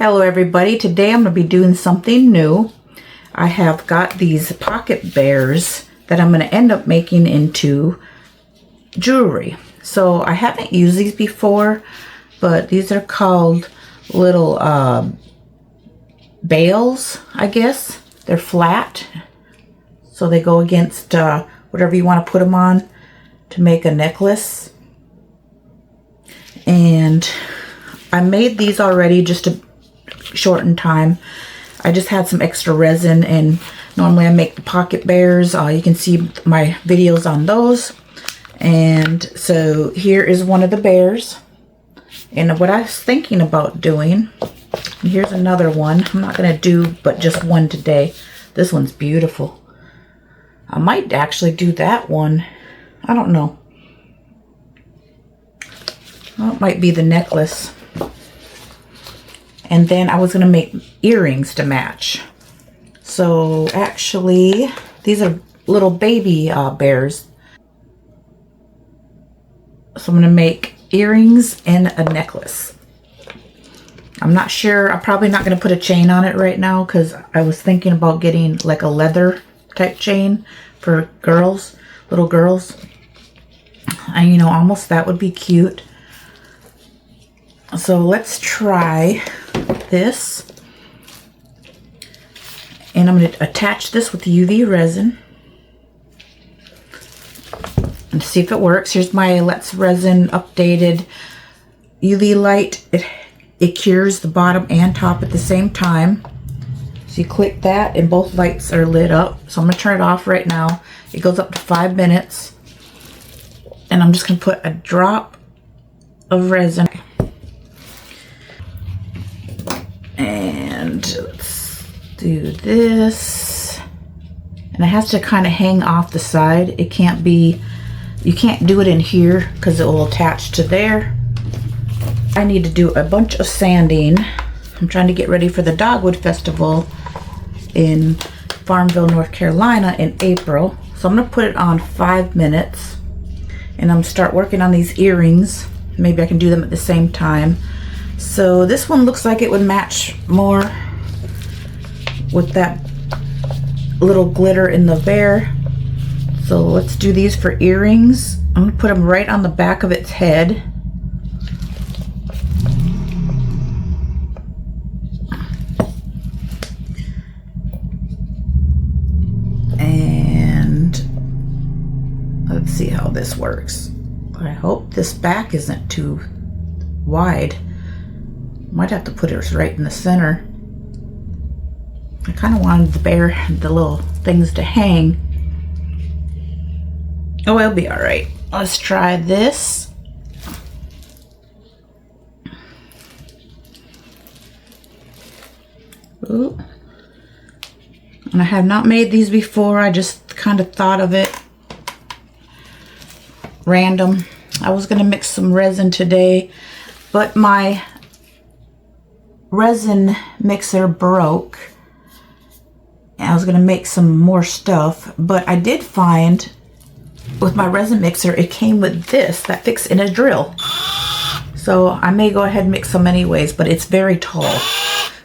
Hello everybody, today I'm going to be doing something new. I have got these pocket bears that I'm going to end up making into jewelry. So I haven't used these before, but these are called little bales, I guess. They're flat, so they go against whatever you want to put them on to make a necklace. And I made these already just to shorten time. I just had some extra resin, and normally I make the pocket bears. You can see my videos on those. And so here is one of the bears. And what I was thinking about doing, here's another one. I'm not going to do but just one today. This one's beautiful. I might actually do that one. I don't know. Well, it might be the necklace. And then I was going to make earrings to match. So actually, these are little baby bears. So I'm going to make earrings and a necklace. I'm not sure. I'm probably not going to put a chain on it right now because I was thinking about getting like a leather type chain for girls, little girls. And you know, almost that would be cute. So let's try this. And I'm going to attach this with UV resin and see if it works. Here's my Let's Resin updated UV light. It cures the bottom and top at the same time. So you click that and both lights are lit up. So I'm going to turn it off right now. It goes up to 5 minutes. And I'm just going to put a drop of resin. And let's do this. And it has to kind of hang off the side. It can't be, you can't do it in here because it will attach to there. I need to do a bunch of sanding. I'm trying to get ready for the Dogwood Festival in Farmville, North Carolina in April. So I'm going to put it on 5 minutes. And I'm going to start working on these earrings. Maybe I can do them at the same time. So this one looks like it would match more with that little glitter in the bear. So let's do these for earrings. I'm going to put them right on the back of its head. And let's see how this works. I hope this back isn't too wide. Might have to put it right in the center. I kind of wanted the bear, the little things to hang. Oh, it'll be all right. Let's try this. Ooh. And I have not made these before. I just kind of thought of it random. I was going to mix some resin today, but my resin mixer broke. And I was going to make some more stuff, but I did find with my resin mixer, it came with this that fits in a drill. So I may go ahead and mix some anyways, but it's very tall.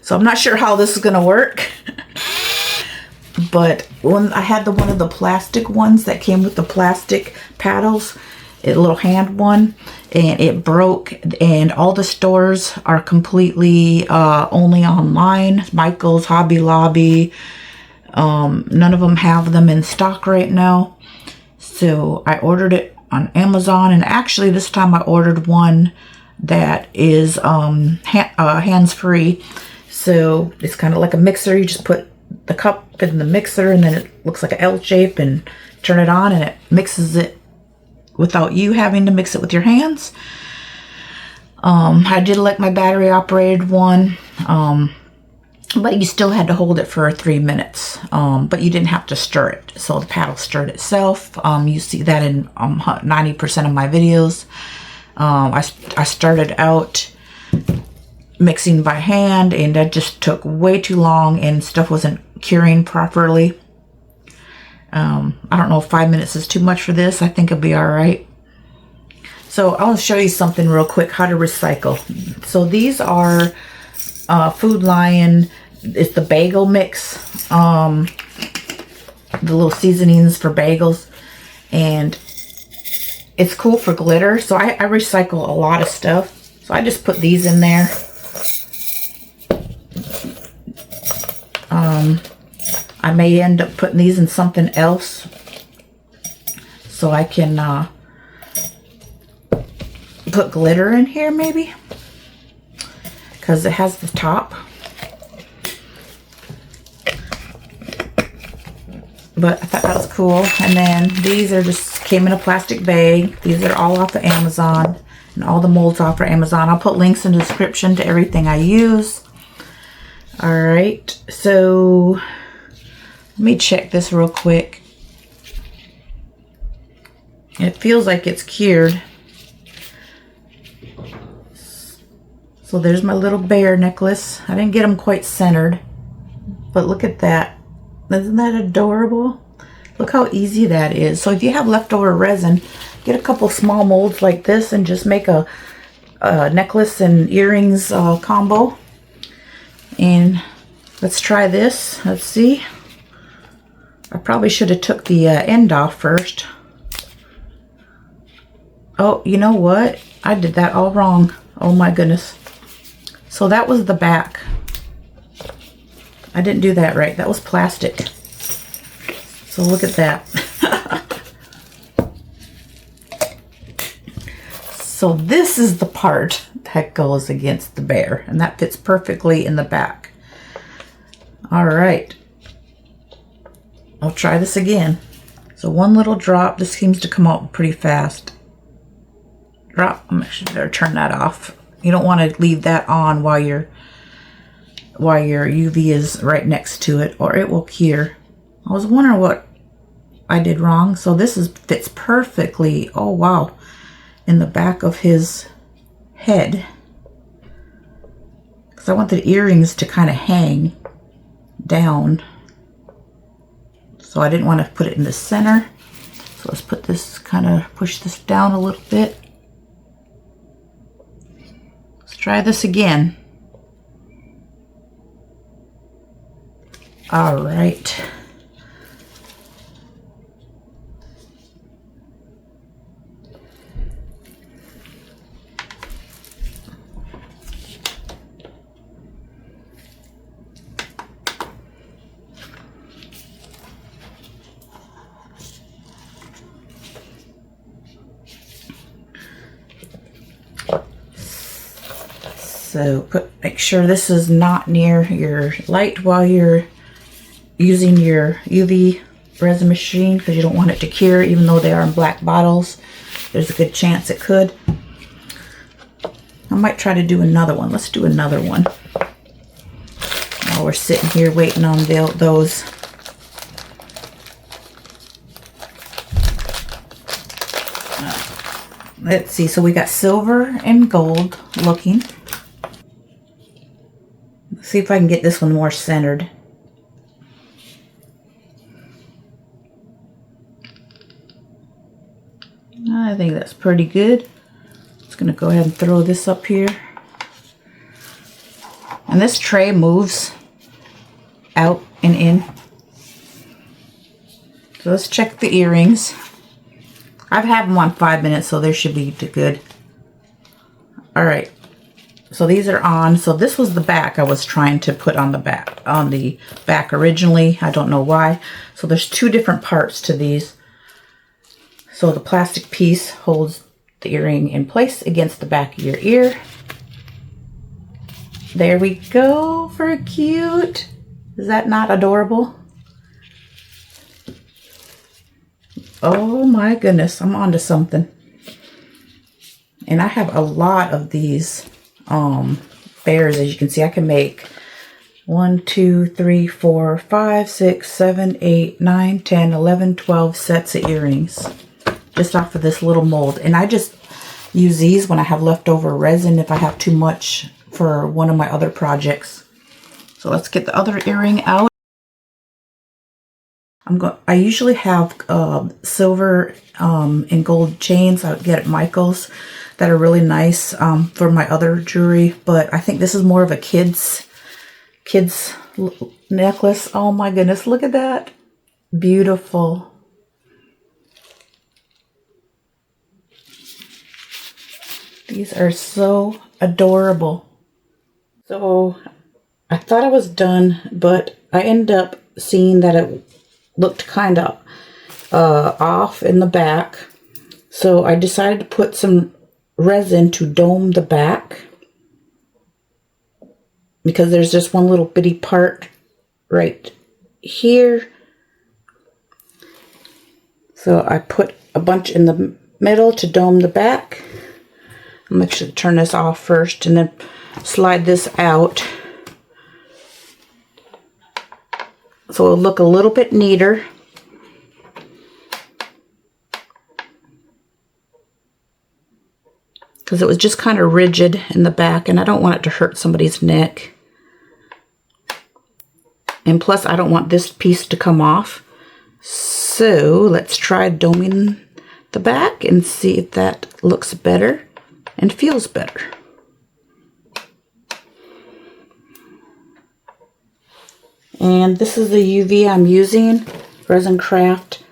So I'm not sure how this is going to work. But when I had one of the plastic ones that came with the plastic paddles, a little hand one, and it broke, and all the stores are completely only online. Michael's, Hobby Lobby, none of them have them in stock right now. So I ordered it on Amazon, and actually this time I ordered one that is hands-free. So it's kind of like a mixer. You just put the cup in the mixer, and then it looks like an L shape, and turn it on, and it mixes it without you having to mix it with your hands. I did like my battery operated one, but you still had to hold it for 3 minutes, but you didn't have to stir it. So the paddle stirred itself. You see that in 90% of my videos. I started out mixing by hand, and that just took way too long, and stuff wasn't curing properly. I don't know if 5 minutes is too much for this. I think it'll be all right. So I'll show you something real quick, how to recycle. So these are Food Lion. It's the bagel mix. The little seasonings for bagels. And it's cool for glitter. So I recycle a lot of stuff. So I just put these in there. I may end up putting these in something else. So I can put glitter in here maybe. Because it has the top. But I thought that was cool. And then these are just came in a plastic bag. These are all off of Amazon. And all the molds off of Amazon. I'll put links in the description to everything I use. Alright. So let me check this real quick. It feels like it's cured. So there's my little bear necklace. I didn't get them quite centered. But look at that. Isn't that adorable? Look how easy that is. So if you have leftover resin, get a couple small molds like this and just make a necklace and earrings combo. And let's try this. Let's see. I probably should have took the end off first. Oh, you know what? I did that all wrong. Oh my goodness. So that was the back. I didn't do that right. That was plastic. So look at that. So this is the part that goes against the bear. And that fits perfectly in the back. Alright. I'll try this again. So one little drop. This seems to come out pretty fast. Drop. I should better turn that off. You don't want to leave that on while your UV is right next to it, or it will cure. I was wondering what I did wrong. So this fits perfectly. Oh wow. In the back of his head. Because I want the earrings to kind of hang down. So I didn't want to put it in the center. So let's put this, kind of push this down a little bit. Let's try this again. All right. So make sure this is not near your light while you're using your UV resin machine, because you don't want it to cure. Even though they are in black bottles, there's a good chance it could. I might try to do another one. Let's do another one while we're sitting here waiting on those. Let's see, so we got silver and gold looking. Let's see if I can get this one more centered. I think that's pretty good. Just gonna go ahead and throw this up here. And this tray moves out and in. So let's check the earrings. I've had them on 5 minutes, so they should be good. All right. So these are on. So this was the back I was trying to put on the back originally. I don't know why. So there's two different parts to these. So the plastic piece holds the earring in place against the back of your ear. There we go for cute. Is that not adorable? Oh my goodness, I'm onto something. And I have a lot of these bears. As you can see, I can make 1, 2, 3, 4, 5, 6, 7, 8, 9, 10, 11, 12 sets of earrings just off of this little mold. And I just use these when I have leftover resin if I have too much for one of my other projects. So let's get the other earring out. I usually have silver and gold chains I get at Michael's that are really nice for my other jewelry, but I think this is more of a kid's necklace. Oh my goodness, look at that. Beautiful. These are so adorable. So I thought I was done, but I ended up seeing that it looked kind of off in the back. So I decided to put some resin to dome the back, because there's just one little bitty part right here. So I put a bunch in the middle to dome the back. I'm actually turn this off first and then slide this out so it'll look a little bit neater. Because it was just kind of rigid in the back and I don't want it to hurt somebody's neck. And plus I don't want this piece to come off. So let's try doming the back and see if that looks better and feels better. And this is the UV I'm using, Resin Craft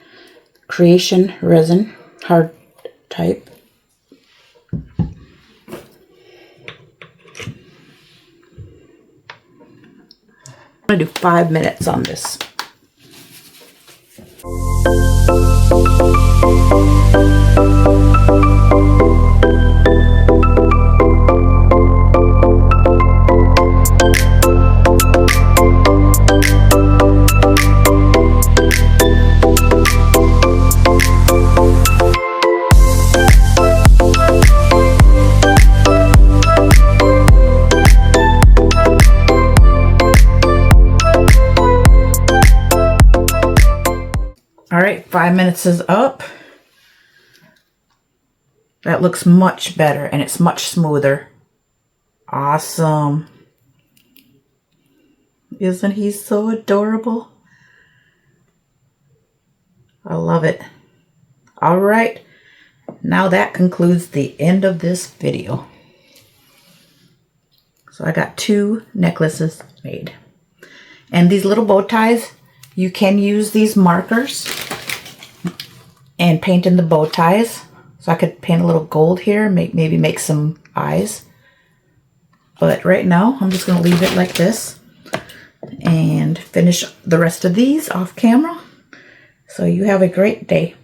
Creation Resin, hard type. I'm going to do 5 minutes on this. All right, 5 minutes is up. That looks much better and it's much smoother. Awesome. Isn't he so adorable? I love it. All right, now that concludes the end of this video. So I got 2 necklaces made. And these little bow ties, you can use these markers and paint in the bow ties. So I could paint a little gold here, maybe make some eyes. But right now, I'm just going to leave it like this and finish the rest of these off camera. So you have a great day.